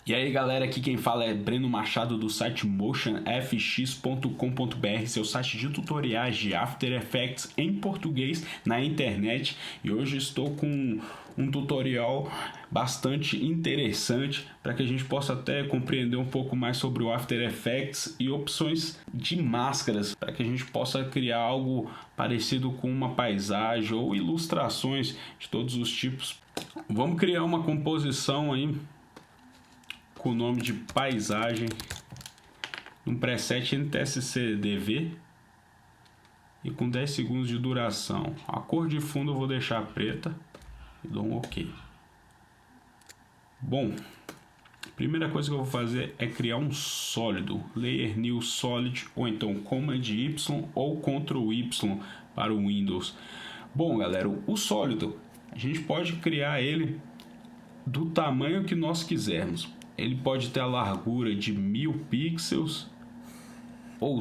E aí galera, aqui quem fala é Breno Machado do site motionfx.com.br, seu site de tutoriais de After Effects em português na internet. E hoje estou com um tutorial bastante interessante para que a gente possa até compreender um pouco mais sobre o After Effects e opções de máscaras, para que a gente possa criar algo parecido com uma paisagem ou ilustrações de todos os tipos. Vamos criar uma composição aí com o nome de paisagem, um preset NTSC-DV e com 10 segundos de duração. A cor de fundo eu vou deixar preta e dou um OK. Bom, a primeira coisa que eu vou fazer é criar um sólido, Layer New Solid, ou então Command Y ou Ctrl Y para o Windows. Bom galera, o sólido a gente pode criar ele do tamanho que nós quisermos. Ele pode ter a largura de 1000 pixels ou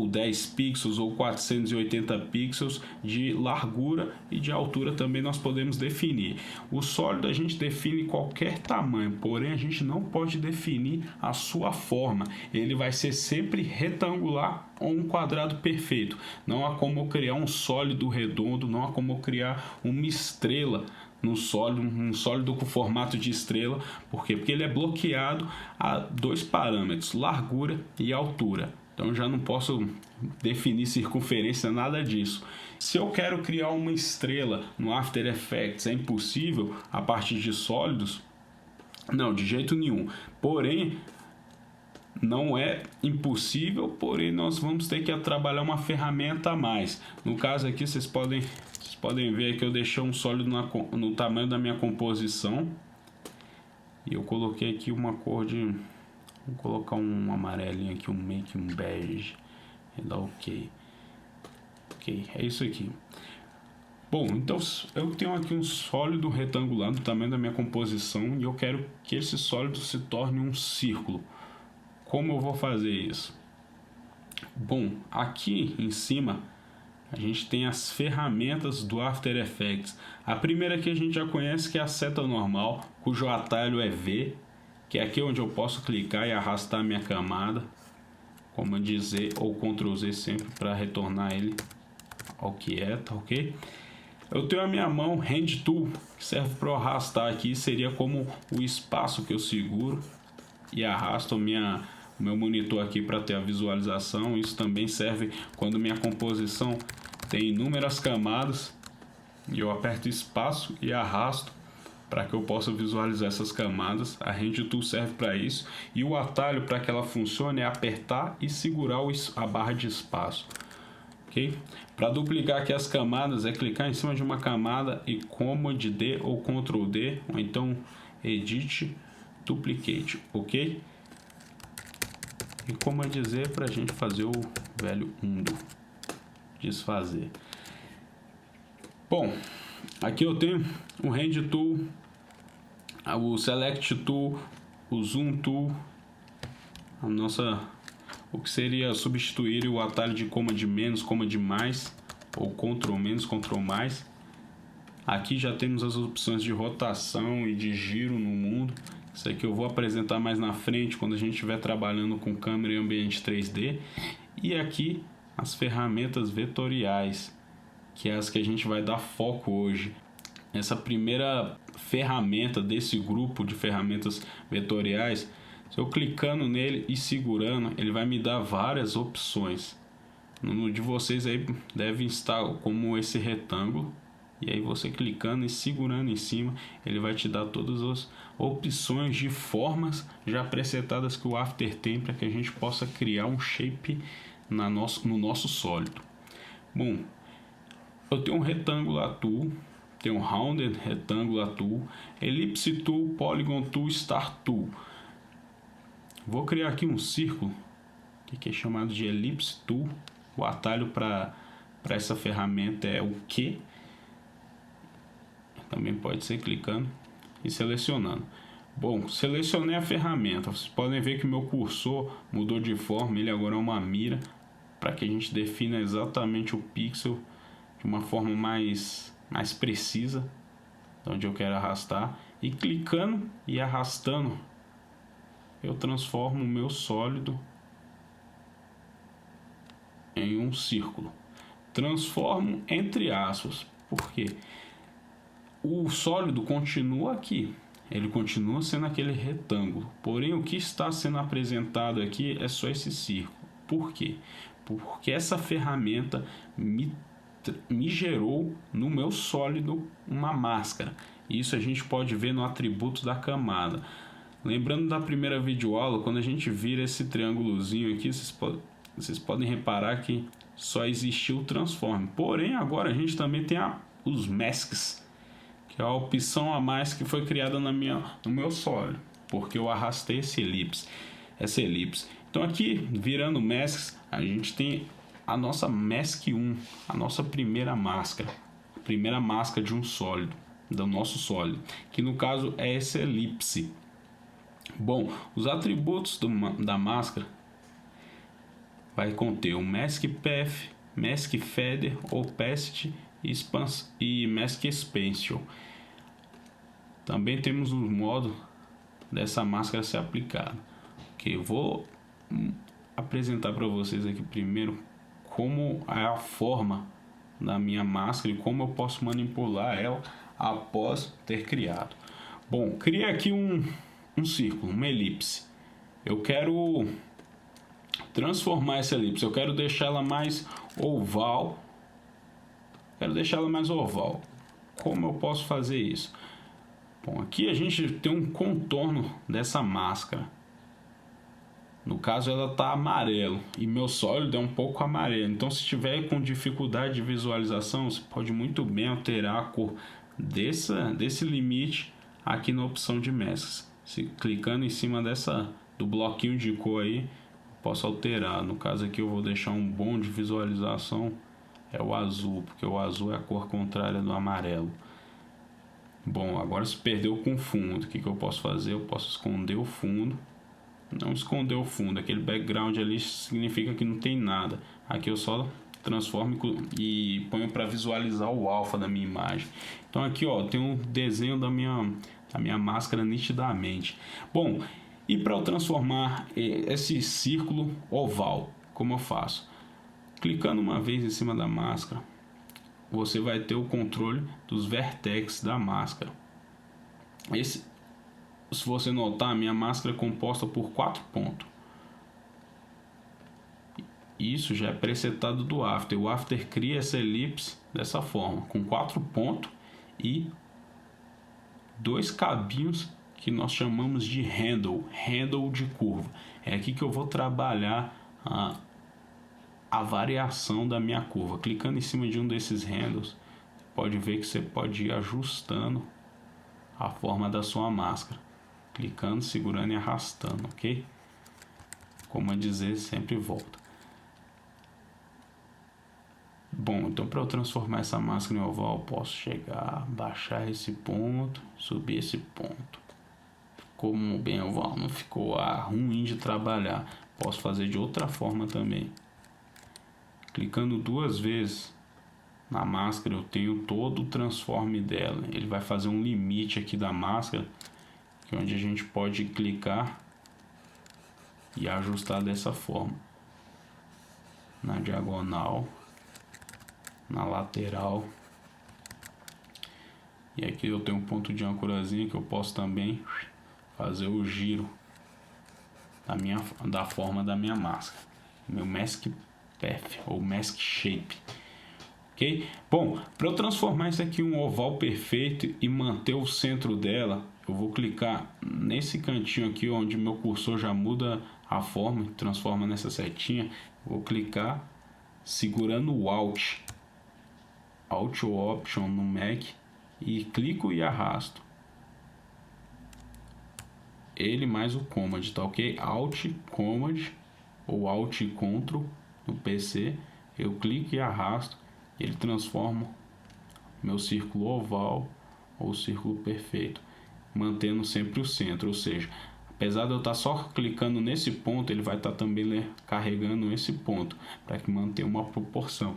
10 pixels ou 480 pixels de largura, e de altura também nós podemos definir. O sólido a gente define qualquer tamanho, porém a gente não pode definir a sua forma. Ele vai ser sempre retangular ou um quadrado perfeito. Não há como eu criar um sólido redondo, não há como eu criar uma estrela no sólido, um sólido com formato de estrela. Por quê? Porque ele é bloqueado a dois parâmetros, largura e altura. Então já não posso definir circunferência, nada disso. Se eu quero criar uma estrela no After Effects, é impossível a partir de sólidos? Não, de jeito nenhum. Porém, não é impossível, porém nós vamos ter que trabalhar uma ferramenta a mais. No caso aqui vocês podem ver que eu deixei um sólido no tamanho da minha composição, e eu coloquei aqui uma cor de, vou colocar um amarelinho aqui, meio que um bege, e dá OK. É isso aqui. Bom, então eu tenho aqui um sólido retangular do tamanho da minha composição e eu quero que esse sólido se torne um círculo. Como eu vou fazer isso? Bom, aqui em cima a gente tem as ferramentas do After Effects. A primeira que a gente já conhece, que é a seta normal, cujo atalho é V, que é aqui onde eu posso clicar e arrastar a minha camada, Command Z ou Ctrl Z sempre para retornar ele ao que é, tá ok? Eu tenho a minha mão Hand Tool, que serve para arrastar aqui, seria como o espaço que eu seguro e arrasto o meu monitor aqui para ter a visualização. Isso também serve quando minha composição tem inúmeras camadas e eu aperto espaço e arrasto para que eu possa visualizar essas camadas. A Hand Tool serve para isso, e o atalho para que ela funcione é apertar e segurar a barra de espaço. Okay? Para duplicar aqui as camadas é clicar em cima de uma camada e Command D ou Ctrl D, ou então Edit Duplicate, ok? E Command Z para a gente fazer o velho undo, desfazer. Bom, aqui eu tenho o Hand Tool, o Select Tool, o Zoom Tool, o que seria substituir o atalho de Command menos, Command mais, ou Ctrl menos, Ctrl mais. Aqui já temos as opções de rotação e de giro no mundo. Isso aqui eu vou apresentar mais na frente, quando a gente estiver trabalhando com câmera em ambiente 3D. E aqui as ferramentas vetoriais, que é as que a gente vai dar foco hoje. Essa primeira ferramenta desse grupo de ferramentas vetoriais, se eu clicando nele e segurando, ele vai me dar várias opções. No de vocês aí deve estar como esse retângulo. E aí você clicando e segurando em cima, ele vai te dar todas as opções de formas já presetadas que o After tem para que a gente possa criar um shape no nosso sólido. Bom, eu tenho um Rectangular Tool, tenho um Rounded Rectangular Tool, Ellipse Tool, Polygon Tool, Star Tool. Vou criar aqui um círculo, que é chamado de Ellipse Tool. O atalho para essa ferramenta é o Q. Também pode ser clicando e selecionando. Bom, selecionei a ferramenta. Vocês podem ver que o meu cursor mudou de forma. Ele agora é uma mira, para que a gente defina exatamente o pixel de uma forma mais precisa, de onde eu quero arrastar. E clicando e arrastando eu transformo o meu sólido em um círculo. Transformo entre aspas, porque o sólido continua aqui, ele continua sendo aquele retângulo, porém o que está sendo apresentado aqui é só esse círculo. Por quê? Porque essa ferramenta me gerou no meu sólido uma máscara. Isso a gente pode ver no atributo da camada. Lembrando da primeira videoaula, quando a gente vira esse triângulozinho aqui, vocês podem reparar que só existiu o transform. Porém, agora a gente também tem os masks, que é a opção a mais que foi criada no meu sólido, porque eu arrastei essa elipse. Então aqui, virando masks, a gente tem a nossa mask 1, a nossa primeira máscara de um sólido, do nosso sólido, que no caso é essa elipse. Bom, os atributos da máscara vai conter o mask path, mask feather, opacity e mask expansion. Também temos o modo dessa máscara ser aplicada, que eu vou apresentar para vocês aqui primeiro como é a forma da minha máscara e como eu posso manipular ela após ter criado. Bom, criei aqui um círculo, uma elipse. Eu quero transformar essa elipse, eu quero deixar ela mais oval. Como eu posso fazer isso? Bom, aqui a gente tem um contorno dessa máscara. No caso ela está amarelo e meu sólido é um pouco amarelo. Então se tiver com dificuldade de visualização, você pode muito bem alterar a cor desse limite aqui na opção de mesclas. Se clicando em cima do bloquinho de cor aí, posso alterar. No caso aqui eu vou deixar um bom de visualização, é o azul, porque o azul é a cor contrária do amarelo. Bom, agora se perdeu com fundo, o que eu posso fazer? Eu posso esconder o fundo. Não esconder o fundo, aquele background ali significa que não tem nada. Aqui eu só transformo e ponho para visualizar o alfa da minha imagem. Então aqui ó, tem um desenho da minha máscara nitidamente. Bom, e para eu transformar esse círculo oval, como eu faço? Clicando uma vez em cima da máscara, você vai ter o controle dos vertex da máscara. Se você notar, minha máscara é composta por 4 pontos. Isso já é presetado do After. O After cria essa elipse dessa forma, com 4 pontos e 2 cabinhos que nós chamamos de handle de curva. É aqui que eu vou trabalhar a variação da minha curva. Clicando em cima de um desses handles, pode ver que você pode ir ajustando a forma da sua máscara. Clicando, segurando e arrastando, ok? Como a dizer, sempre volta. Bom, então para eu transformar essa máscara em oval, eu posso chegar, baixar esse ponto, subir esse ponto. Ficou bem oval, não ficou ruim de trabalhar. Posso fazer de outra forma também. Clicando 2 vezes na máscara, eu tenho todo o transforme dela. Ele vai fazer um limite aqui da máscara, que é onde a gente pode clicar e ajustar dessa forma, na diagonal, na lateral, e aqui eu tenho um ponto de âncorazinha que eu posso também fazer o giro da forma da minha máscara, meu mask path ou mask shape. Ok? Bom, para eu transformar isso aqui em um oval perfeito e manter o centro dela, eu vou clicar nesse cantinho aqui onde meu cursor já muda a forma, transforma nessa setinha. Vou clicar segurando o Alt ou Option no Mac e clico e arrasto ele mais o Command, tá ok? Alt Command ou Alt Ctrl no PC, eu clico e arrasto e ele transforma meu círculo oval ou círculo perfeito, mantendo sempre o centro, ou seja, apesar de eu estar só clicando nesse ponto, ele vai estar também carregando esse ponto para que mantenha uma proporção.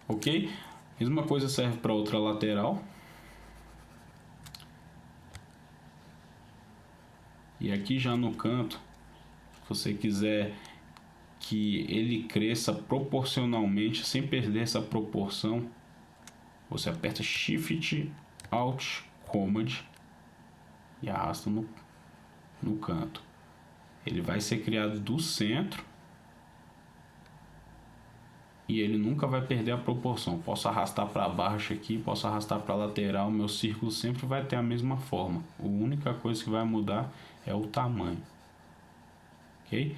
Ok? Mesma coisa serve para outra lateral. E aqui já no canto, se você quiser que ele cresça proporcionalmente, sem perder essa proporção, você aperta Shift, Alt, Command e arrasta no canto. Ele vai ser criado do centro e ele nunca vai perder a proporção. Posso arrastar para baixo aqui, posso arrastar para lateral, meu círculo sempre vai ter a mesma forma. A única coisa que vai mudar é o tamanho. Ok?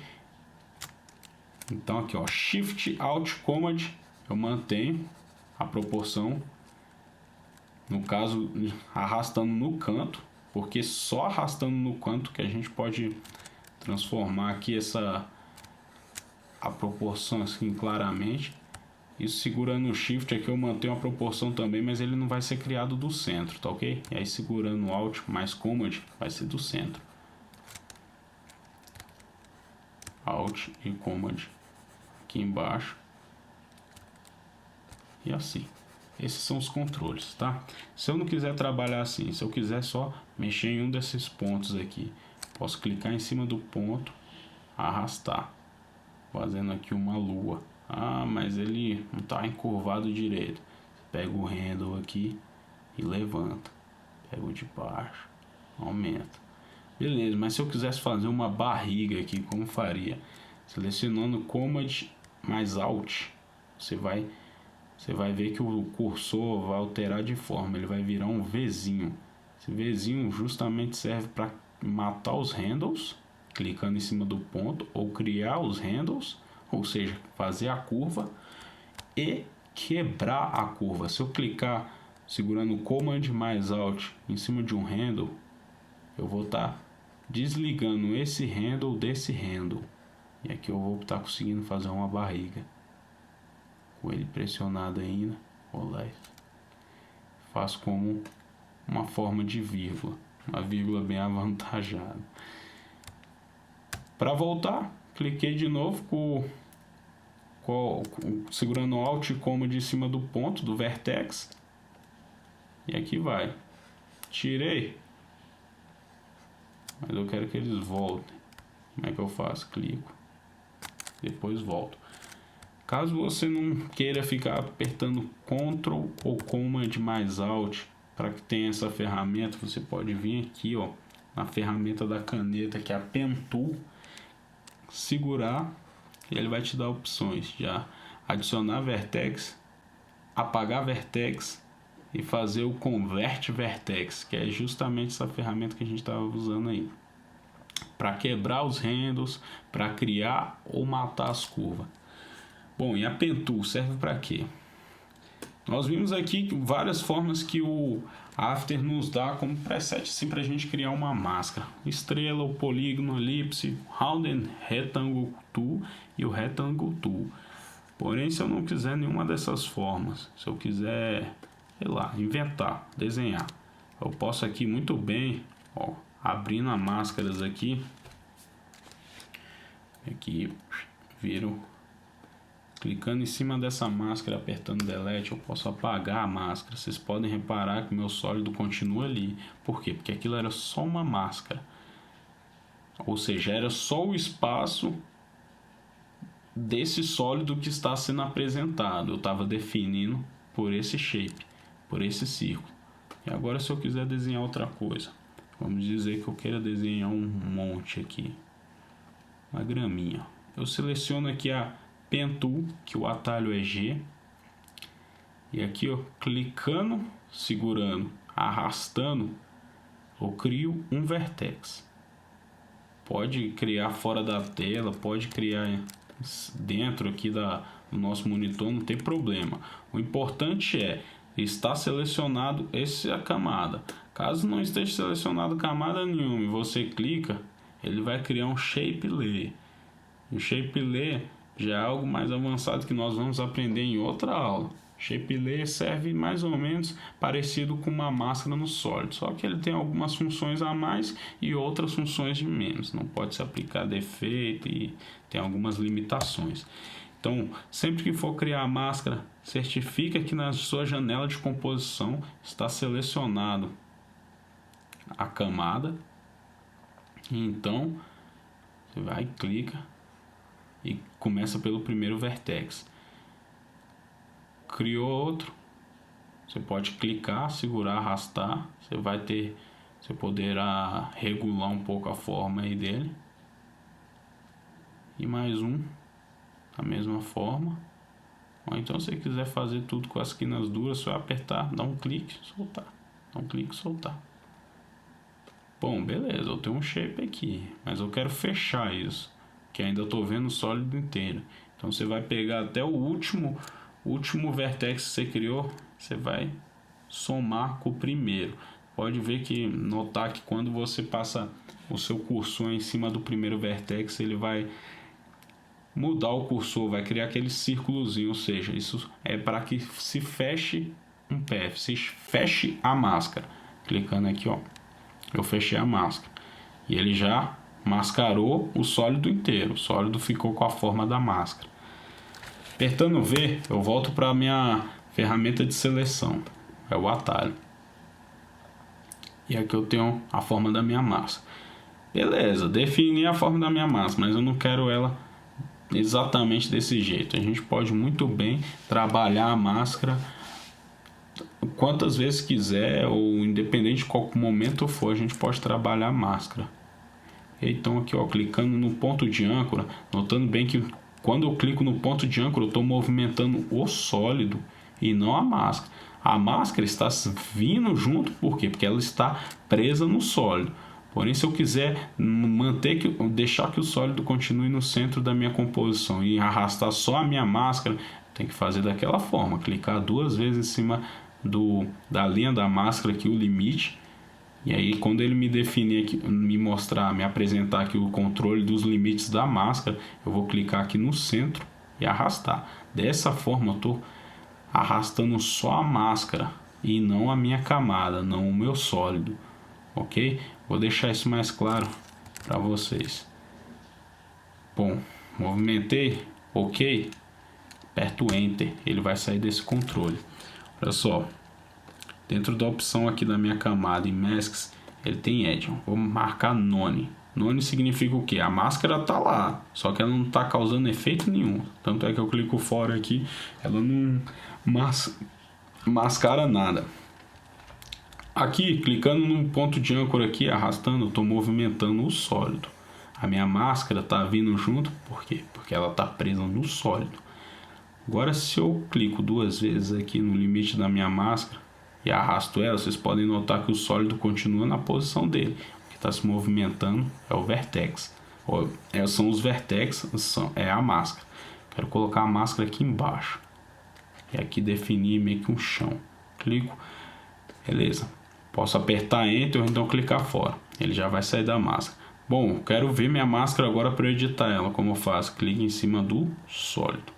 Então aqui, ó, Shift, Alt, Command, eu mantenho a proporção. No caso, arrastando no canto, porque só arrastando no canto que a gente pode transformar aqui a proporção assim claramente. Isso segurando o Shift aqui eu mantenho a proporção também, mas ele não vai ser criado do centro, tá ok? E aí segurando o Alt mais Command vai ser do centro. Alt e Command aqui embaixo. E assim. Esses são os controles, tá? Se eu não quiser trabalhar assim, se eu quiser só mexer em um desses pontos aqui, posso clicar em cima do ponto, arrastar, fazendo aqui uma lua. Ah, mas ele não está encurvado direito. Pega o handle aqui e levanta. Pega o de baixo, aumenta. Beleza, mas se eu quisesse fazer uma barriga aqui, como faria? Selecionando Command mais Alt, você vai ver que o cursor vai alterar de forma, ele vai virar um Vzinho. Esse Vzinho justamente serve para matar os handles, clicando em cima do ponto, ou criar os handles, ou seja, fazer a curva e quebrar a curva. Se eu clicar segurando o Command mais Alt em cima de um handle, eu vou estar desligando esse handle desse handle. E aqui eu vou estar conseguindo fazer uma barriga. Com ele pressionado ainda, faço como uma forma de vírgula, uma vírgula bem avantajada. Para voltar, cliquei de novo segurando Alt e Command em cima do ponto do vertex e aqui vai. Tirei, mas eu quero que eles voltem. Como é que eu faço? Clico, depois volto. Caso você não queira ficar apertando Ctrl ou Command mais Alt para que tenha essa ferramenta, você pode vir aqui, ó, na ferramenta da caneta, que é a Pen Tool, segurar e ele vai te dar opções de adicionar vertex, apagar vertex e fazer o Convert Vertex, que é justamente essa ferramenta que a gente estava usando aí, para quebrar os handles, para criar ou matar as curvas. Bom, e a Pen Tool serve para quê? Nós vimos aqui várias formas que o After nos dá como preset assim, para a gente criar uma máscara. Estrela, o polígono, elipse, Round and Rectangle Tool e o Rectangle Tool. Porém, se eu não quiser nenhuma dessas formas, se eu quiser, sei lá, inventar, desenhar, eu posso aqui muito bem, ó, abrindo as máscaras aqui, viro. Clicando em cima dessa máscara, apertando Delete, eu posso apagar a máscara. Vocês podem reparar que o meu sólido continua ali. Por quê? Porque aquilo era só uma máscara. Ou seja, era só o espaço desse sólido que está sendo apresentado. Eu estava definindo por esse shape, por esse círculo. E agora, se eu quiser desenhar outra coisa, vamos dizer que eu queira desenhar um monte aqui, uma graminha. Eu seleciono aqui a Pen Tool, que o atalho é G, e aqui, ó, clicando, segurando, arrastando, eu crio um vertex. Pode criar fora da tela, pode criar dentro aqui do nosso monitor, não tem problema. O importante é estar selecionado essa camada. Caso não esteja selecionado camada nenhuma e você clica, ele vai criar um Shape Layer. O Shape Layer já é algo mais avançado que nós vamos aprender em outra aula. Shape Layer serve mais ou menos parecido com uma máscara no sólido, só que ele tem algumas funções a mais e outras funções de menos. Não pode se aplicar defeito e tem algumas limitações. Então, sempre que for criar a máscara, certifica que na sua janela de composição está selecionado a camada Então você vai, clica e começa pelo primeiro vertex. Criou outro, você pode clicar, segurar, arrastar. Você poderá regular um pouco a forma aí dele. E mais um, da mesma forma. Ou então, se você quiser fazer tudo com as quinas duras, só apertar, dar um clique, soltar, dar um clique, soltar. Bom, beleza, eu tenho um shape aqui, mas eu quero fechar isso, que ainda estou vendo o sólido inteiro. Então você vai pegar até o último vertex que você criou, você vai somar com o primeiro. Pode ver que, notar que quando você passa o seu cursor em cima do primeiro vertex, ele vai mudar o cursor, vai criar aquele círculozinho, ou seja, isso é para que se feche um PF, se feche a máscara. Clicando aqui, ó, eu fechei a máscara e ele já mascarou o sólido inteiro. O sólido ficou com a forma da máscara. Apertando V, eu volto para a minha ferramenta de seleção, é o atalho. E aqui eu tenho a forma da minha massa. Beleza, defini a forma da minha massa, mas eu não quero ela exatamente desse jeito. A gente pode muito bem trabalhar a máscara quantas vezes quiser, ou independente de qual momento for, a gente pode trabalhar a máscara. Então aqui, ó, clicando no ponto de âncora, notando bem que quando eu clico no ponto de âncora, eu estou movimentando o sólido e não a máscara. A máscara está vindo junto, por quê? Porque ela está presa no sólido. Porém, se eu quiser deixar que o sólido continue no centro da minha composição e arrastar só a minha máscara, tem que fazer daquela forma, clicar duas vezes em cima da linha da máscara aqui, o limite. E aí, quando ele me definir aqui, me apresentar aqui o controle dos limites da máscara, eu vou clicar aqui no centro e arrastar. Dessa forma, eu estou arrastando só a máscara e não a minha camada, não o meu sólido, ok? Vou deixar isso mais claro para vocês. Bom, movimentei, ok, aperto Enter, ele vai sair desse controle. Olha só, dentro da opção aqui da minha camada em Masks, ele tem Edge. Vou marcar None. None significa o que? A máscara tá lá, só que ela não tá causando efeito nenhum. Tanto é que eu clico fora aqui, ela não mascara nada. Aqui, clicando no ponto de âncora aqui, arrastando, eu estou movimentando o sólido. A minha máscara está vindo junto, por quê? Porque ela está presa no sólido. Agora, se eu clico duas vezes aqui no limite da minha máscara e arrasto ela, vocês podem notar que o sólido continua na posição dele. O que está se movimentando é o vertex. São os vertex, é a máscara. Quero colocar a máscara aqui embaixo. E aqui definir meio que um chão. Clico, beleza. Posso apertar Enter ou então clicar fora. Ele já vai sair da máscara. Bom, quero ver minha máscara agora para editar ela. Como eu faço? Clique em cima do sólido.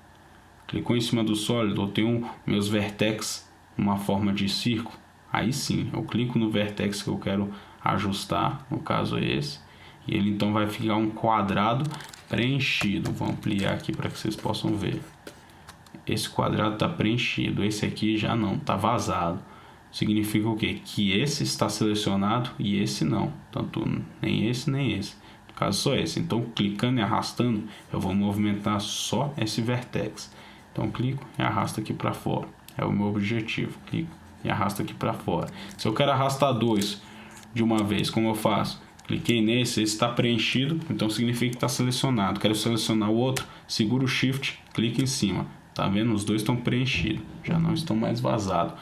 Clicou em cima do sólido, eu tenho meus vertex numa forma de círculo. Aí sim, eu clico no vertex que eu quero ajustar. No caso é esse. E ele então vai ficar um quadrado preenchido. Vou ampliar aqui para que vocês possam ver. Esse quadrado está preenchido. Esse aqui já não, está vazado. Significa o quê? Que esse está selecionado e esse não. Tanto nem esse nem esse. No caso só esse. Então clicando e arrastando, eu vou movimentar só esse vertex. Então clico e arrasto aqui para fora. É o meu objetivo. Clico e arrasto aqui para fora. Se eu quero arrastar dois de uma vez, como eu faço? Cliquei nesse, esse está preenchido, então significa que está selecionado. Quero selecionar o outro, seguro o Shift, clique em cima. Tá vendo? Os dois estão preenchidos, já não estão mais vazados.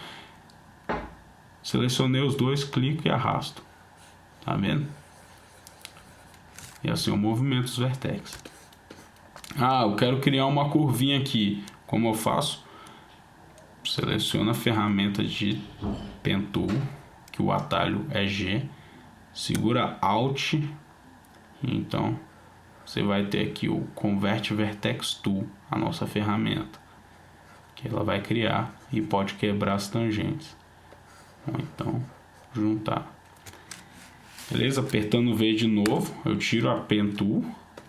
Selecionei os dois, clico e arrasto. Tá vendo? E assim eu movimento os vertex. Ah, eu quero criar uma curvinha aqui. Como eu faço? Seleciona a ferramenta de Pen Tool, que o atalho é G. Segura Alt. Então você vai ter aqui o Convert Vertex Tool, a nossa ferramenta, que ela vai criar e pode quebrar as tangentes. Ou então juntar. Beleza? Apertando V de novo, eu tiro a Pen Tool.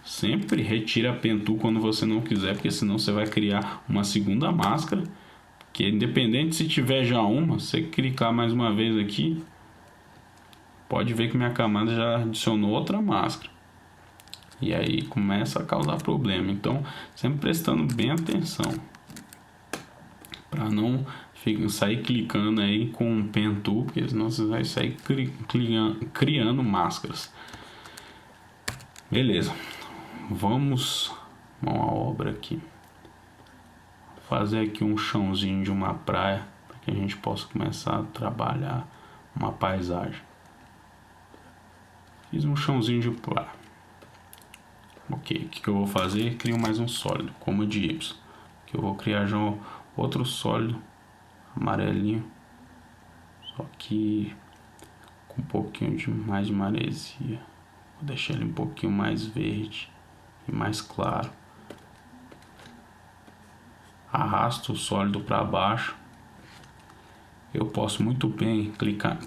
Sempre retira a Pen Tool quando você não quiser, porque senão você vai criar uma segunda máscara. Que independente se tiver já uma, você clicar mais uma vez aqui, pode ver que minha camada já adicionou outra máscara. E aí começa a causar problema. Então, sempre prestando bem atenção, para não sair clicando aí com o Pen Tool, porque senão você vai sair criando máscaras. Beleza, vamos a uma obra aqui. Fazer aqui um chãozinho de uma praia, para que a gente possa começar a trabalhar uma paisagem. Fiz um chãozinho de praia. Ok, o que eu vou fazer? Crio mais um sólido, como de Y. Que eu vou criar já outro sólido amarelinho, só que com um pouquinho mais de maresia. Vou deixar ele um pouquinho mais verde e mais claro. Arrasto o sólido para baixo. Eu posso muito bem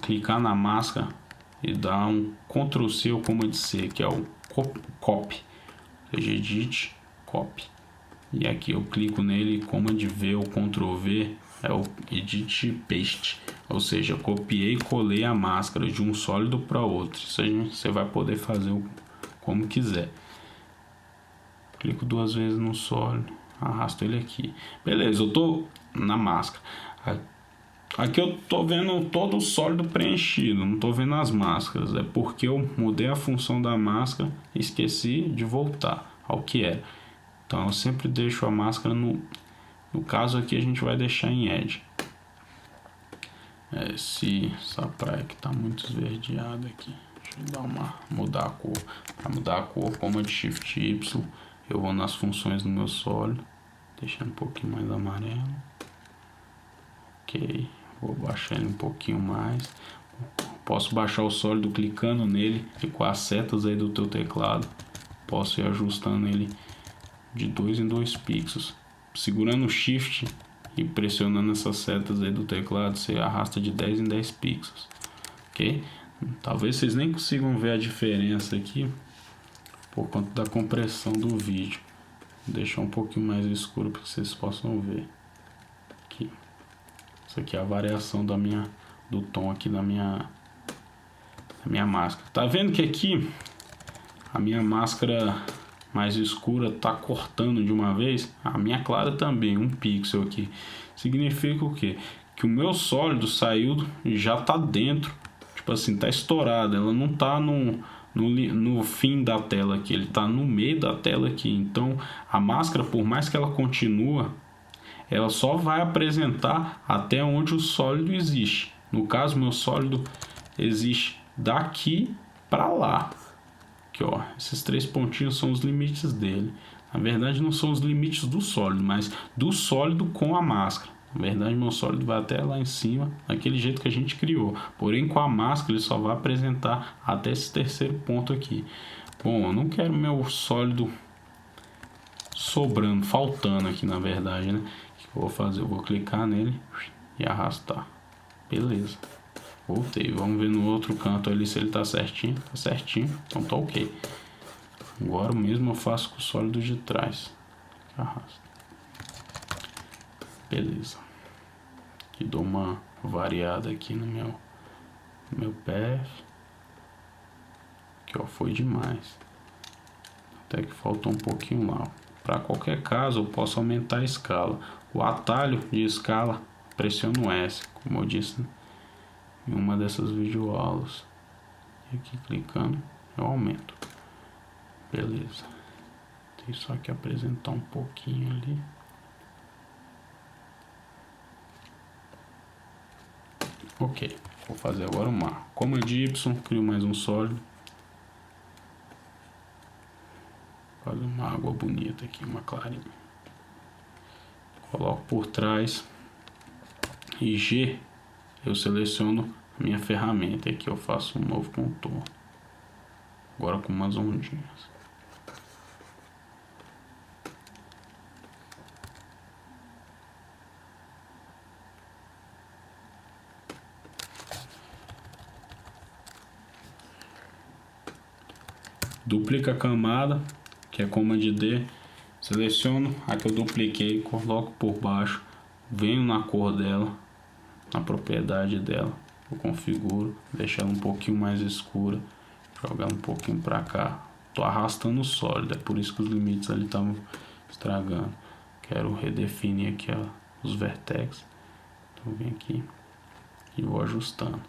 clicar na máscara e dar um Ctrl C ou Command C, que é o Copy, seja Edit, Copy. E aqui eu clico nele, Command V ou Ctrl V é o Edit Paste, ou seja, copiei e colei a máscara de um sólido para outro. Isso aí você vai poder fazer como quiser. Clico duas vezes no sólido, arrasto ele aqui. Beleza, eu tô na máscara. Aqui eu tô vendo todo o sólido preenchido, não tô vendo as máscaras. É porque eu mudei a função da máscara e esqueci de voltar ao que era. Então eu sempre deixo a máscara no caso aqui a gente vai deixar em Edge. Essa praia que tá muito esverdeada aqui. Deixa eu dar mudar a cor. Para mudar a cor, Command Shift Y, eu vou nas funções do meu sólido, deixando um pouquinho mais amarelo. Ok, vou baixar ele um pouquinho mais. Posso baixar o sólido clicando nele e com as setas aí do teu teclado. Posso ir ajustando ele de 2 em 2 pixels. Segurando o Shift e pressionando essas setas aí do teclado, você arrasta de 10 em 10 pixels. Ok? Talvez vocês nem consigam ver a diferença aqui por conta da compressão do vídeo. Vou deixar um pouquinho mais escuro para que vocês possam ver. Aqui. Isso aqui é a variação do tom aqui da minha máscara. Tá vendo que aqui a minha máscara mais escura tá cortando de uma vez? A minha clara também, 1 pixel aqui. Significa o quê? Que o meu sólido saiu, já tá dentro. Tipo assim, tá estourado. Ela não tá no fim da tela aqui, ele tá no meio da tela aqui. Então a máscara, por mais que ela continue, ela só vai apresentar até onde o sólido existe. No caso, meu sólido existe daqui para lá. Aqui, ó, esses 3 pontinhos são os limites dele. Na verdade, não são os limites do sólido, mas do sólido com a máscara. Na verdade, meu sólido vai até lá em cima, daquele jeito que a gente criou. Porém, com a máscara, ele só vai apresentar até esse terceiro ponto aqui. Bom, eu não quero meu sólido sobrando, faltando aqui, na verdade, né? O que eu vou fazer? Eu vou clicar nele e arrastar. Beleza. Voltei. Vamos ver no outro canto ali se ele tá certinho. Tá certinho. Então tá ok. Agora o mesmo eu faço com o sólido de trás. Arrasto. Beleza. E dou uma variada aqui no meu path. Que ó, foi demais. Até que faltou um pouquinho lá. Para qualquer caso eu posso aumentar a escala. O atalho de escala, pressiono S, como eu disse, né? Em uma dessas videoaulas. E aqui clicando eu aumento. Beleza. Tem só que apresentar um pouquinho ali. Ok. Vou fazer agora uma Command Y, crio mais um sólido. Faz uma água bonita aqui, uma clarinha. Coloco por trás. E G, eu seleciono a minha ferramenta. Aqui eu faço um novo contorno. Agora com umas ondinhas. Duplica a camada, que é Command D. Seleciono a que eu dupliquei, coloco por baixo. Venho na cor dela, na propriedade dela. eu configuro, deixar ela um pouquinho mais escura, jogar um pouquinho para cá. Tô arrastando o sólido, é por isso que os limites ali estavam estragando. Quero redefinir aqui, ó, os vertex. Então vem aqui e vou ajustando.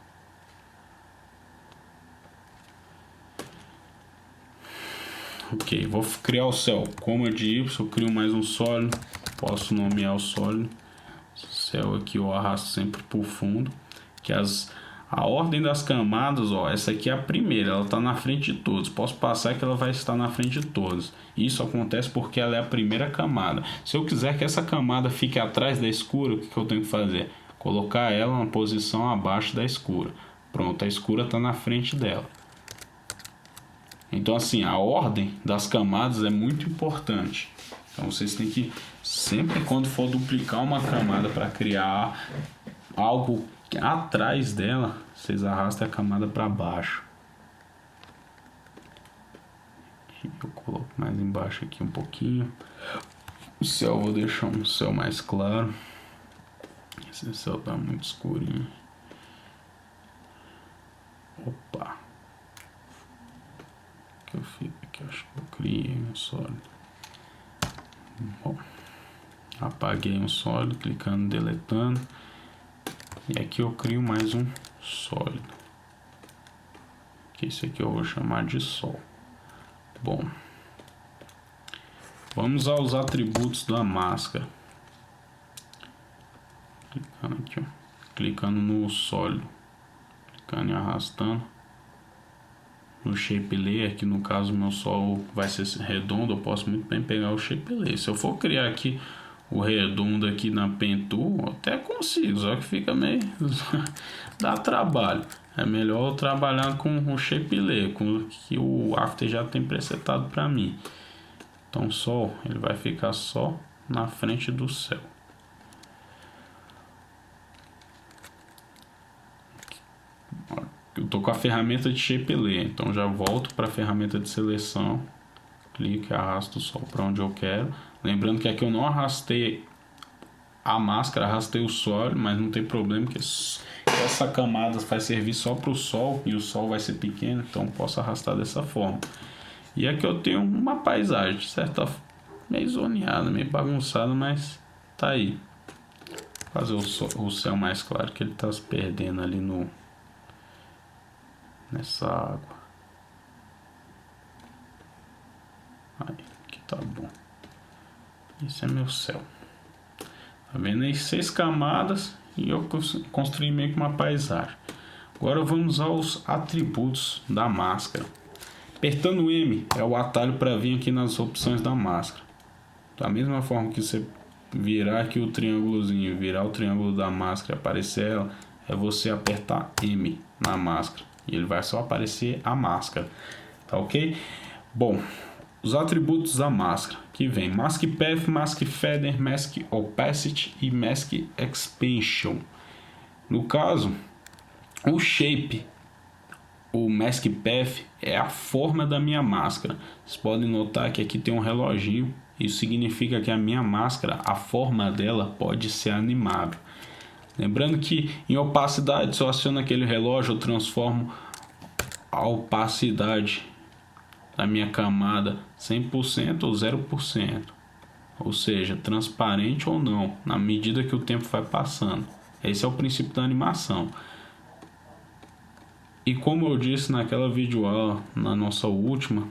Ok, vou criar o céu. Command Y, eu crio mais um sólido. Posso nomear o sólido. Céu aqui eu arrasto sempre para o fundo. Que a ordem das camadas, ó, essa aqui é a primeira, ela está na frente de todos. Posso passar que ela vai estar na frente de todos. Isso acontece porque ela é a primeira camada. Se eu quiser que essa camada fique atrás da escura, o que eu tenho que fazer? Colocar ela na posição abaixo da escura. Pronto, a escura está na frente dela. Então assim, a ordem das camadas é muito importante. Então vocês têm que, sempre quando for duplicar uma camada para criar algo atrás dela, vocês arrastam a camada para baixo. Eu coloco mais embaixo aqui um pouquinho. O céu eu vou deixar um céu mais claro. Esse céu tá muito escurinho. Opa. O que eu fiz aqui? Acho que eu criei um sólido. Bom, apaguei um sólido, clicando, deletando. E aqui eu crio mais um sólido. Que esse aqui eu vou chamar de sol. Bom, vamos aos atributos da máscara. Clicando aqui, ó. Clicando no sólido, clicando e arrastando. No shape layer, que no caso meu sol vai ser redondo, eu posso muito bem pegar o shape layer. Se eu for criar aqui o redondo aqui na Pen Tool, até consigo, só que fica meio dá trabalho. É melhor eu trabalhar com o shape layer, com que o After já tem presetado para mim. Então o sol ele vai ficar só na frente do céu. Eu tô com a ferramenta de shape layer, então já volto para a ferramenta de seleção, clico e arrasto o sol para onde eu quero. Lembrando que aqui eu não arrastei a máscara, arrastei o sólido, mas não tem problema, que essa camada vai servir só para o sol e o sol vai ser pequeno, então posso arrastar dessa forma. E aqui eu tenho uma paisagem, de certa forma, meio zoneada, meio bagunçada, mas tá aí. Vou fazer o céu mais claro, que ele tá se perdendo ali nessa água. Aí, aqui tá bom. Esse é meu céu. Tá vendo aí? 6 camadas e eu construí meio que uma paisagem. Agora vamos aos atributos da máscara. Apertando M é o atalho para vir aqui nas opções da máscara. Da mesma forma que você virar aqui o triângulozinho, virar o triângulo da máscara e aparecer ela, é você apertar M na máscara e ele vai só aparecer a máscara, tá ok? Bom, os atributos da máscara que vem Mask Path, Mask Feather, Mask Opacity e Mask Expansion. No caso, o Shape, o Mask Path é a forma da minha máscara. Vocês podem notar que aqui tem um reloginho. Isso significa que a minha máscara, a forma dela pode ser animável. Lembrando que em opacidade, se eu aciono aquele relógio, eu transformo a opacidade da minha camada 100% ou 0%. Ou seja, transparente ou não, na medida que o tempo vai passando. Esse é o princípio da animação. E como eu disse naquela videoaula, na nossa última,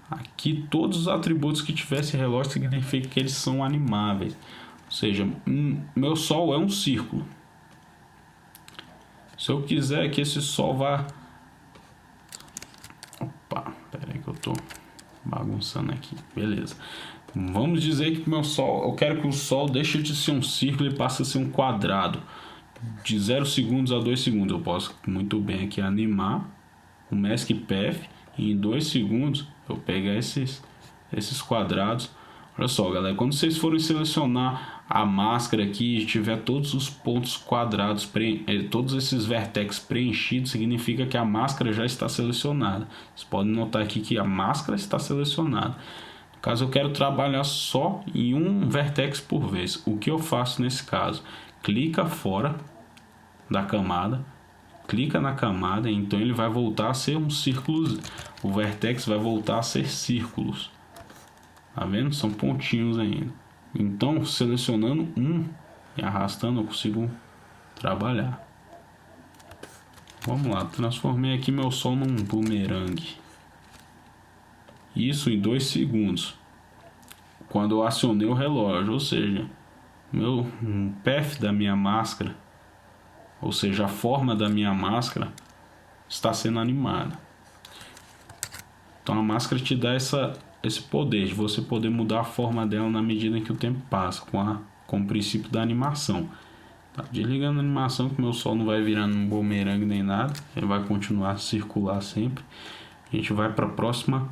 aqui todos os atributos que tiver esse relógio significa que eles são animáveis. Ou seja, meu sol é um círculo. Se eu quiser que esse sol vá... Opa, pera aí que eu tô bagunçando aqui. Beleza. Vamos dizer que meu sol... Eu quero que o sol deixe de ser um círculo e passe a ser um quadrado. De 0 segundos a 2 segundos. Eu posso muito bem aqui animar o Mask Path. E em 2 segundos eu pegar esses quadrados. Olha só, galera. Quando vocês forem selecionar a máscara aqui e tiver todos os pontos quadrados, todos esses vertex preenchidos, significa que a máscara já está selecionada. Vocês podem notar aqui que a máscara está selecionada. No caso, eu quero trabalhar só em um vertex por vez. O que eu faço nesse caso? Clica fora da camada, clica na camada, então ele vai voltar a ser um círculo, o vertex vai voltar a ser círculos, tá vendo? São pontinhos ainda. Então, selecionando um e arrastando, eu consigo trabalhar. Vamos lá, transformei aqui meu sol num bumerangue. Isso em 2 segundos. Quando eu acionei o relógio, ou seja, meu path da minha máscara, ou seja, a forma da minha máscara está sendo animada. Então a máscara te dá esse poder de você poder mudar a forma dela na medida em que o tempo passa, com o princípio da animação. Tá desligando a animação, que meu sol não vai virando um bumerangue nem nada, ele vai continuar a circular sempre. A gente vai para a próxima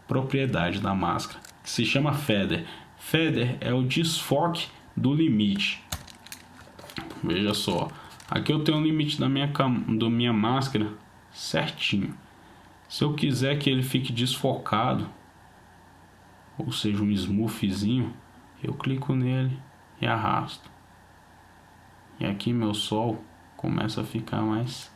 propriedade da máscara, que se chama Feather. Feather é o desfoque do limite. Veja só, aqui eu tenho o limite da minha máscara certinho. Se eu quiser que ele fique desfocado, ou seja, um smoothzinho, eu clico nele e arrasto. E aqui meu sol começa a ficar mais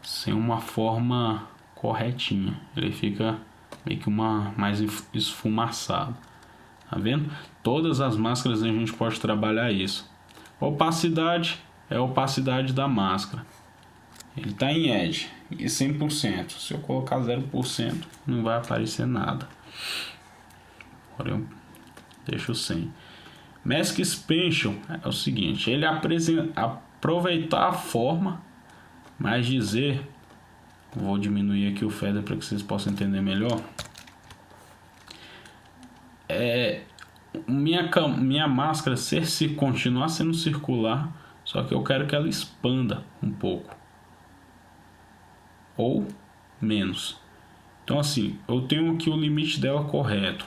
sem uma forma corretinha. Ele fica meio que mais esfumaçado. Tá vendo? Todas as máscaras a gente pode trabalhar isso. Opacidade é a opacidade da máscara. Ele está em Edge e 100%. Se eu colocar 0%, não vai aparecer nada. Agora eu deixo 100. Mask Expansion é o seguinte, ele aproveitar a forma, mas dizer, vou diminuir aqui o feather para que vocês possam entender melhor. Minha máscara continuar sendo circular, só que eu quero que ela expanda um pouco ou menos. Então assim, eu tenho aqui o limite dela correto,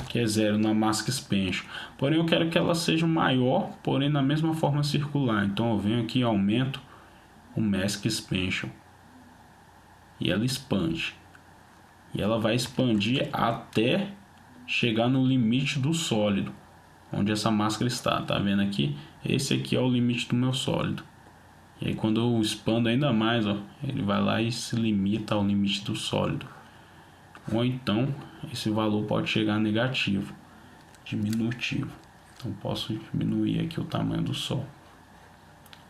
que é 0 na Mask Expansion, porém eu quero que ela seja maior, porém na mesma forma circular. Então eu venho aqui e aumento o Mask Expansion e ela expande, e ela vai expandir até chegar no limite do sólido onde essa máscara está. Tá vendo aqui? Esse aqui é o limite do meu sólido. E aí quando eu expando ainda mais, ó, ele vai lá e se limita ao limite do sólido. Ou então esse valor pode chegar a negativo, diminutivo. Então posso diminuir aqui o tamanho do sol.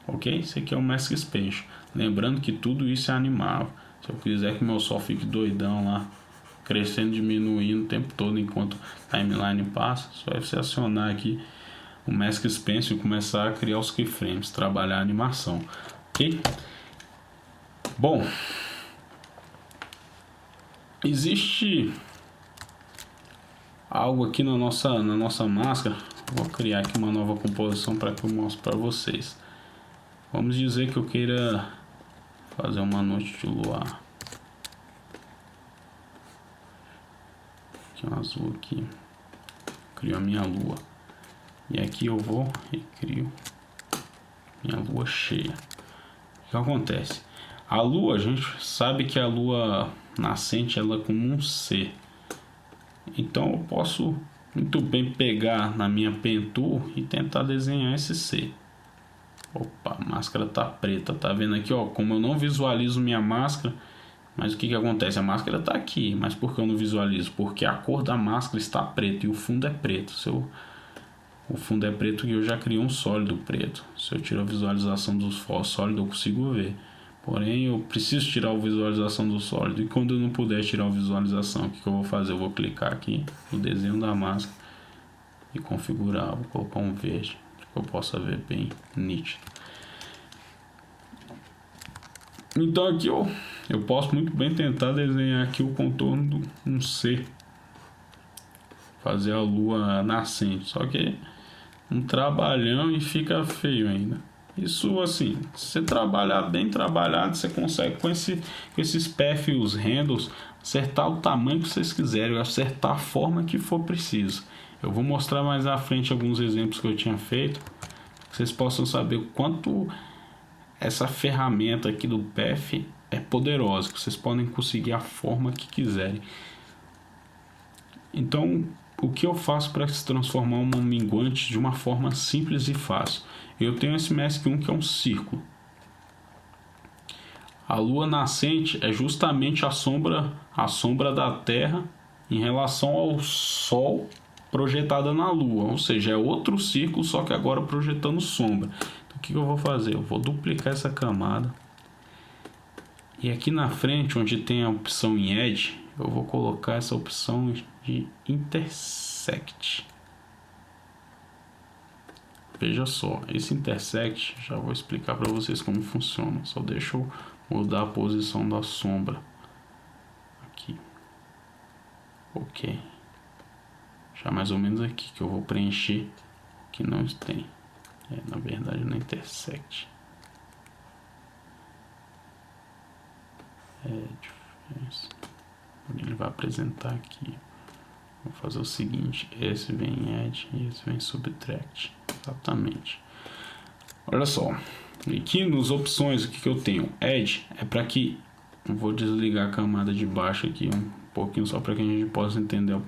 Ok? Esse aqui é o Mask Expansion. Lembrando que tudo isso é animável. Se eu quiser que meu sol fique doidão lá, crescendo, diminuindo o tempo todo enquanto a timeline passa, só é você acionar aqui o Mask Expansion e começar a criar os keyframes, trabalhar a animação. Ok? Bom, existe algo aqui na nossa máscara. Vou criar aqui uma nova composição para que eu mostre para vocês. Vamos dizer que eu queira fazer uma noite de luar. Aqui um azul aqui. Crio a minha lua. E aqui eu vou e crio minha lua cheia. O que acontece? A lua, a gente sabe que a lua nascente ela é como um C. Então eu posso muito bem pegar na minha pen tool e tentar desenhar esse C. Opa, a máscara tá preta, tá vendo aqui, ó, como eu não visualizo minha máscara, mas o que acontece? A máscara tá aqui, mas por que eu não visualizo? Porque a cor da máscara está preta e o fundo é preto. O fundo é preto e eu já criei um sólido preto. Se eu tirar a visualização do sólido, eu consigo ver. Porém, eu preciso tirar a visualização do sólido. E quando eu não puder tirar a visualização, o que eu vou fazer? Eu vou clicar aqui no desenho da máscara e configurar. Vou colocar um verde, para que eu possa ver bem nítido. Então aqui eu posso muito bem tentar desenhar aqui o contorno de um C. Fazer a lua nascente. Só que um trabalhão e fica feio ainda. Isso assim, se você trabalhar bem trabalhado, você consegue com esses paths e os handles acertar o tamanho que vocês quiserem, acertar a forma que for preciso. Eu vou mostrar mais à frente alguns exemplos que eu tinha feito, que vocês possam saber o quanto essa ferramenta aqui do path é poderosa, que vocês podem conseguir a forma que quiserem. Então, o que eu faço para se transformar uma minguante de uma forma simples e fácil? Eu tenho esse Mask 1 que é um círculo. A lua nascente é justamente a sombra da Terra em relação ao Sol projetada na Lua, ou seja, é outro círculo, só que agora projetando sombra. Então, o que eu vou fazer? Eu vou duplicar essa camada e aqui na frente, onde tem a opção em Edge, eu vou colocar essa opção de Intersect. Veja só, esse Intersect, já vou explicar para vocês como funciona. Só deixa eu mudar a posição da sombra aqui. Ok. Já mais ou menos aqui que eu vou preencher o que não tem. Na verdade não Intersect. Ele vai apresentar aqui. Vou fazer o seguinte, esse vem em Add e esse vem em Subtract. Exatamente. Olha só, aqui nas opções o que eu tenho? Add é para que, eu vou desligar a camada de baixo aqui um pouquinho só para que a gente possa entender a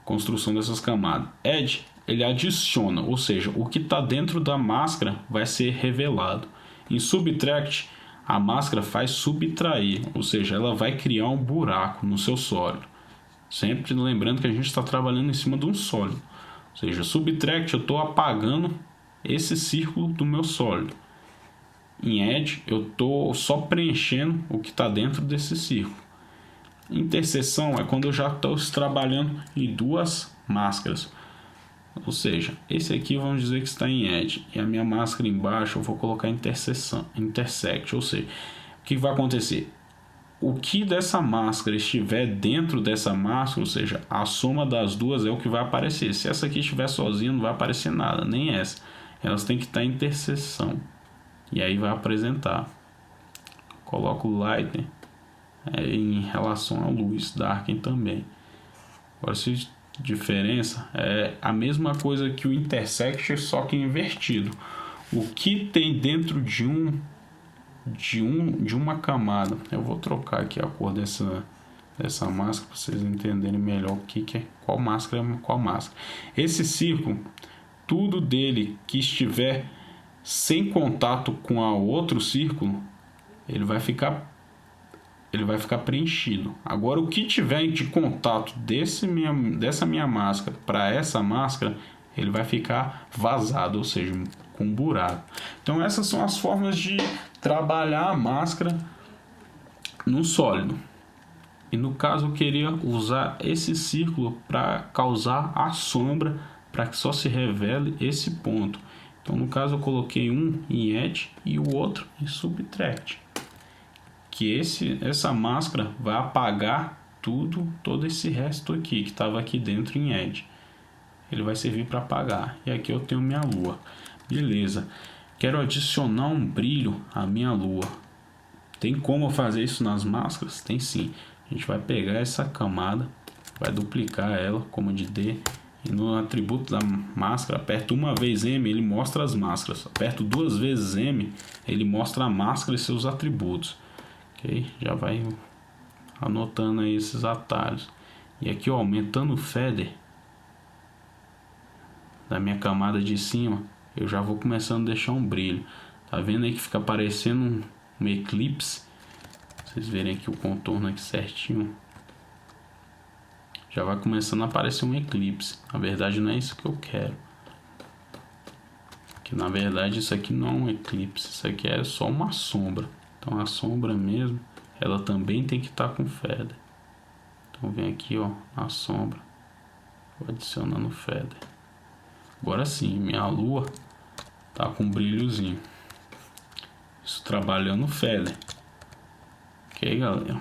construção dessas camadas. Add, ele adiciona, ou seja, o que está dentro da máscara vai ser revelado. Em Subtract, a máscara faz subtrair, ou seja, ela vai criar um buraco no seu sólido. Sempre lembrando que a gente está trabalhando em cima de um sólido. Ou seja, Subtract, eu estou apagando esse círculo do meu sólido. Em Add, eu estou só preenchendo o que está dentro desse círculo. Interseção é quando eu já estou trabalhando em duas máscaras. Ou seja, esse aqui vamos dizer que está em Add. E a minha máscara embaixo eu vou colocar Intersect. Ou seja, o que vai acontecer? O que dessa máscara estiver dentro dessa máscara, ou seja, a soma das duas é o que vai aparecer. Se essa aqui estiver sozinha, não vai aparecer nada, nem essa. Elas têm que estar em interseção. E aí vai apresentar. Coloco o Lighten em relação à luz, Darken também. Agora, se diferença é a mesma coisa que o Intersect, só que invertido. O que tem dentro de uma camada, eu vou trocar aqui a cor dessa máscara para vocês entenderem melhor o que é qual máscara é qual máscara. Esse círculo, tudo dele que estiver sem contato com a outro círculo, ele vai ficar preenchido. Agora, o que tiver de contato dessa minha máscara para essa máscara, ele vai ficar vazado, ou seja, com buraco. Então, essas são as formas de trabalhar a máscara no sólido. E no caso, eu queria usar esse círculo para causar a sombra, para que só se revele esse ponto. Então, no caso, eu coloquei um em Edge e o outro em Subtract. Que essa máscara vai apagar todo esse resto aqui que estava aqui dentro em Edge. Ele vai servir para apagar. E aqui eu tenho minha lua. Beleza. Quero adicionar um brilho à minha lua. Tem como fazer isso nas máscaras? Tem sim. A gente vai pegar essa camada, vai duplicar ela, Command D, e no atributo da máscara, aperto uma vez M, ele mostra as máscaras. Aperto duas vezes M, ele mostra a máscara e seus atributos. Ok? Já vai anotando aí esses atalhos. E aqui, ó, aumentando o feather da minha camada de cima, eu já vou começando a deixar um brilho. Tá vendo aí que fica parecendo um eclipse? Vocês verem aqui o contorno aqui certinho. Já vai começando a aparecer um eclipse. Na verdade, não é isso que eu quero. Que na verdade isso aqui não é um eclipse. Isso aqui é só uma sombra. Então a sombra mesmo, ela também tem que estar com feather. Então vem aqui, ó, na sombra. Vou adicionando feather. Agora sim, minha lua tá com um brilhozinho. Isso trabalhando o feather. Ok, galera?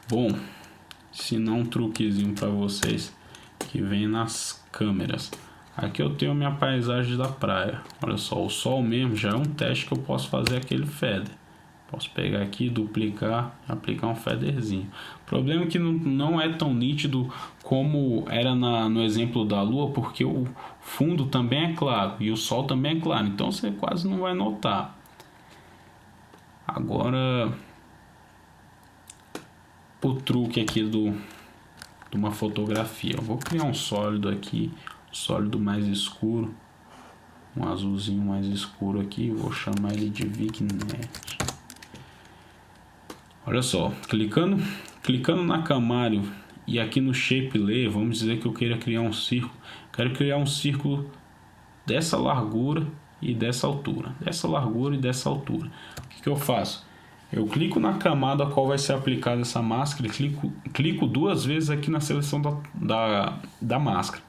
Bom, ensinar um truquezinho para vocês que vem nas câmeras. Aqui eu tenho minha paisagem da praia. Olha só, o sol mesmo já é um teste que eu posso fazer aquele feather. Posso pegar aqui, duplicar, aplicar um featherzinho. O problema é que não é tão nítido como era no exemplo da lua, porque o fundo também é claro e o sol também é claro. Então você quase não vai notar. Agora, o truque aqui de uma fotografia. Eu vou criar um sólido aqui, um sólido mais escuro. um azulzinho mais escuro aqui, vou chamar ele de Vignette. Olha só, clicando na camada e aqui no Shape Layer, vamos dizer que eu queira criar um círculo. Quero criar um círculo dessa largura e dessa altura. Dessa largura e dessa altura. O que eu faço? Eu clico na camada a qual vai ser aplicada essa máscara e clico 2 vezes aqui na seleção da máscara.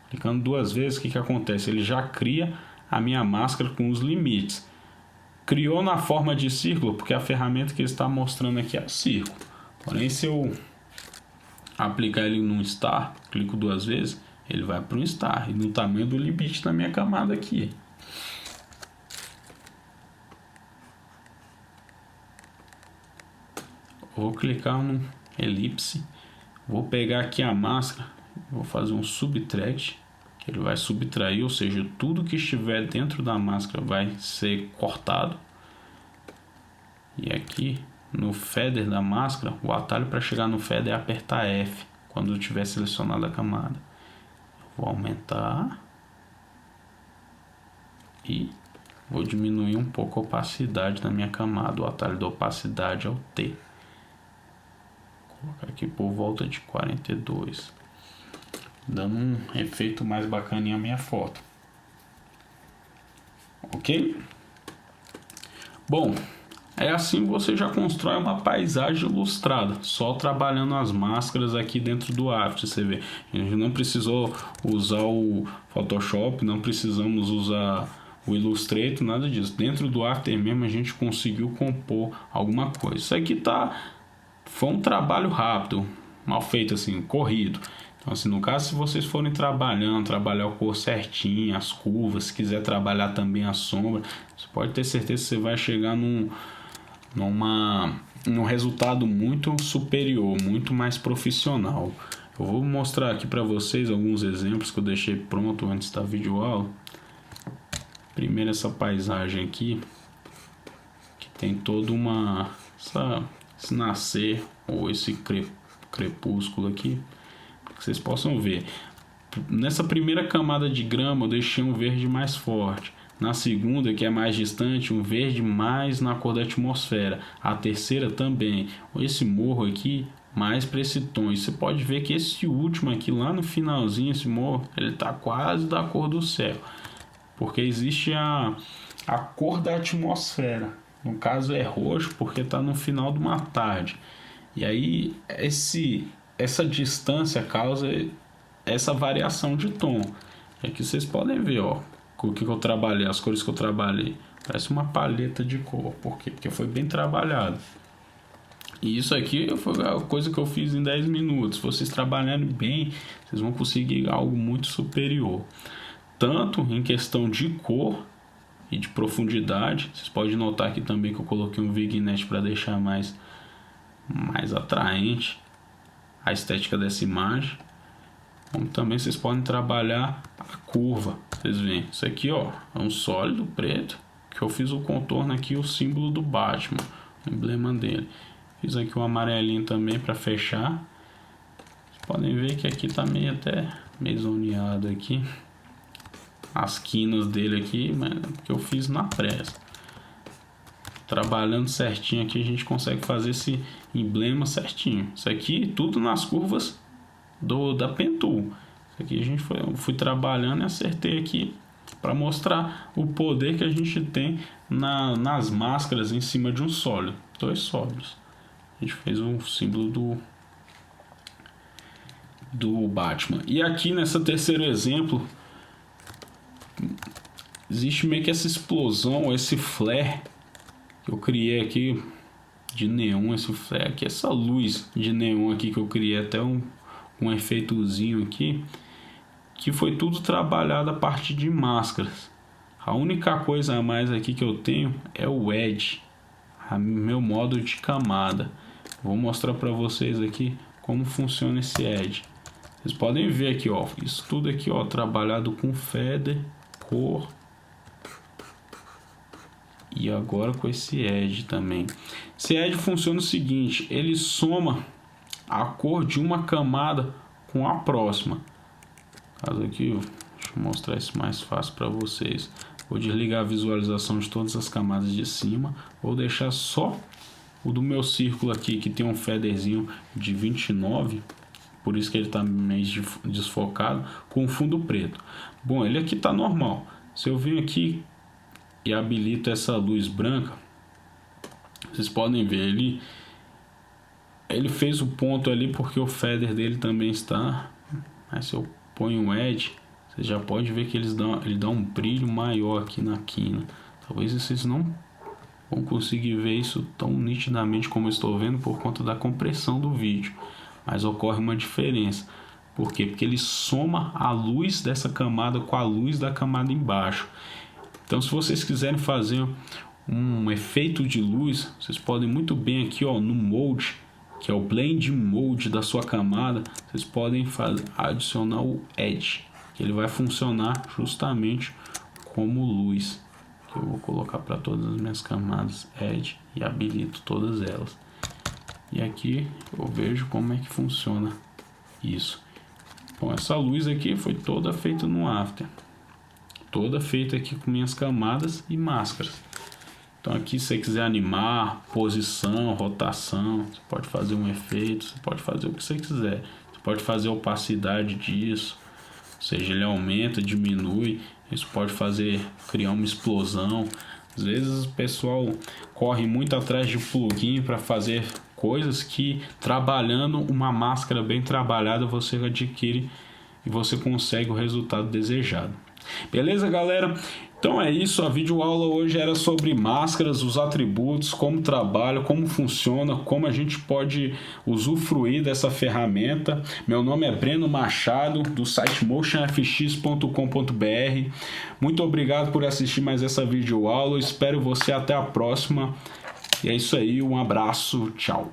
Clicando 2 vezes, o que acontece? Ele já cria a minha máscara com os limites. Criou na forma de círculo, porque a ferramenta que ele está mostrando aqui é o círculo. Porém, se eu aplicar ele num star, clico 2 vezes, ele vai para um star e no tamanho do limite da minha camada aqui. Vou clicar no elipse, vou pegar aqui a máscara, vou fazer um subtract, que ele vai subtrair, ou seja, tudo que estiver dentro da máscara vai ser cortado. E aqui no feather da máscara, o atalho para chegar no feather é apertar F quando eu tiver selecionado a camada. Vou aumentar e vou diminuir um pouco a opacidade da minha camada. O atalho da opacidade é o T. Vou colocar aqui por volta de 42, dando um efeito mais bacaninha a minha foto. Ok? Bom, é assim você já constrói uma paisagem ilustrada, só trabalhando as máscaras aqui dentro do After. Você vê, a gente não precisou usar o Photoshop, não precisamos usar o Illustrator, nada disso. Dentro do After mesmo a gente conseguiu compor alguma coisa. Isso aqui foi um trabalho rápido, mal feito assim, corrido. Então assim, no caso, se vocês forem trabalhar a cor certinha, as curvas, se quiser trabalhar também a sombra, você pode ter certeza que você vai chegar num resultado muito superior, muito mais profissional. Eu vou mostrar aqui para vocês alguns exemplos que eu deixei pronto antes da videoaula. Primeiro essa paisagem aqui, que tem toda esse nascer ou esse crepúsculo aqui, para que vocês possam ver. Nessa primeira camada de grama eu deixei um verde mais forte. Na segunda, que é mais distante, um verde mais na cor da atmosfera. A terceira também. Esse morro aqui, mais para esse tom. E você pode ver que esse último aqui, lá no finalzinho, esse morro, ele está quase da cor do céu. Porque existe a cor da atmosfera. No caso é roxo, porque está no final de uma tarde. E aí, essa distância causa essa variação de tom. E aqui vocês podem ver, ó. O que eu trabalhei, as cores que eu trabalhei, parece uma paleta de cor. Por quê? Porque foi bem trabalhado. E isso aqui foi a coisa que eu fiz em 10 minutos. Se vocês trabalharem bem, vocês vão conseguir algo muito superior, tanto em questão de cor e de profundidade. Vocês podem notar aqui também que eu coloquei um vignette para deixar mais atraente a estética dessa imagem. Como também vocês podem trabalhar a curva. Vocês veem, isso aqui ó, é um sólido preto, que eu fiz o contorno aqui, o símbolo do Batman, o emblema dele. Fiz aqui o amarelinho também para fechar. Vocês podem ver que aqui tá meio zoneado aqui. As quinas dele aqui, mas que eu fiz na pressa. Trabalhando certinho aqui a gente consegue fazer esse emblema certinho. Isso aqui tudo nas curvas da Pentool. Isso aqui a gente fui trabalhando e acertei aqui para mostrar o poder que a gente tem nas máscaras em cima de um sólido, 2 sólidos. A gente fez o símbolo do Batman. E aqui nesse terceiro exemplo existe meio que essa explosão, esse flare que eu criei aqui de neon, esse flare aqui, essa luz de neon aqui que eu criei, até um efeitozinho aqui, que foi tudo trabalhado a partir de máscaras. A única coisa a mais aqui que eu tenho é o edge, meu modo de camada. Vou mostrar para vocês aqui como funciona esse edge. Vocês podem ver aqui, ó, isso tudo aqui, ó, trabalhado com feather, cor e agora com esse edge também. Esse edge funciona o seguinte, ele soma a cor de uma camada com a próxima. Caso aqui, deixa eu eu mostrar isso mais fácil para vocês. Vou desligar a visualização de todas as camadas de cima. Vou deixar só o do meu círculo aqui, que tem um featherzinho de 29. Por isso que ele está meio desfocado, com fundo preto. Bom, ele aqui está normal. Se eu venho aqui e habilito essa luz branca, vocês podem ver, ele fez o ponto ali porque o feather dele também está. Mas se eu ponho um edge, você já pode ver que ele dá um brilho maior aqui na quina. Talvez vocês não vão conseguir ver isso tão nitidamente como eu estou vendo por conta da compressão do vídeo. Mas ocorre uma diferença. Por quê? Porque ele soma a luz dessa camada com a luz da camada embaixo. Então, se vocês quiserem fazer um efeito de luz, vocês podem muito bem aqui, ó, no mode, que é o blend mode da sua camada, vocês podem adicionar o edge, que ele vai funcionar justamente como luz. Que eu vou colocar para todas as minhas camadas edge e habilito todas elas. E aqui eu vejo como é que funciona isso. Bom, essa luz aqui foi toda feita no After. Toda feita aqui com minhas camadas e máscaras. Então aqui se você quiser animar, posição, rotação, você pode fazer um efeito, você pode fazer o que você quiser. Você pode fazer a opacidade disso, ou seja, ele aumenta, diminui. Isso pode criar uma explosão. Às vezes o pessoal corre muito atrás de plugin para fazer coisas que, trabalhando uma máscara bem trabalhada, você adquire e você consegue o resultado desejado. Beleza, galera? Então é isso, a videoaula hoje era sobre máscaras, os atributos, como trabalha, como funciona, como a gente pode usufruir dessa ferramenta. Meu nome é Breno Machado, do site motionfx.com.br. Muito obrigado por assistir mais essa videoaula, espero você até a próxima. E é isso aí, um abraço, tchau.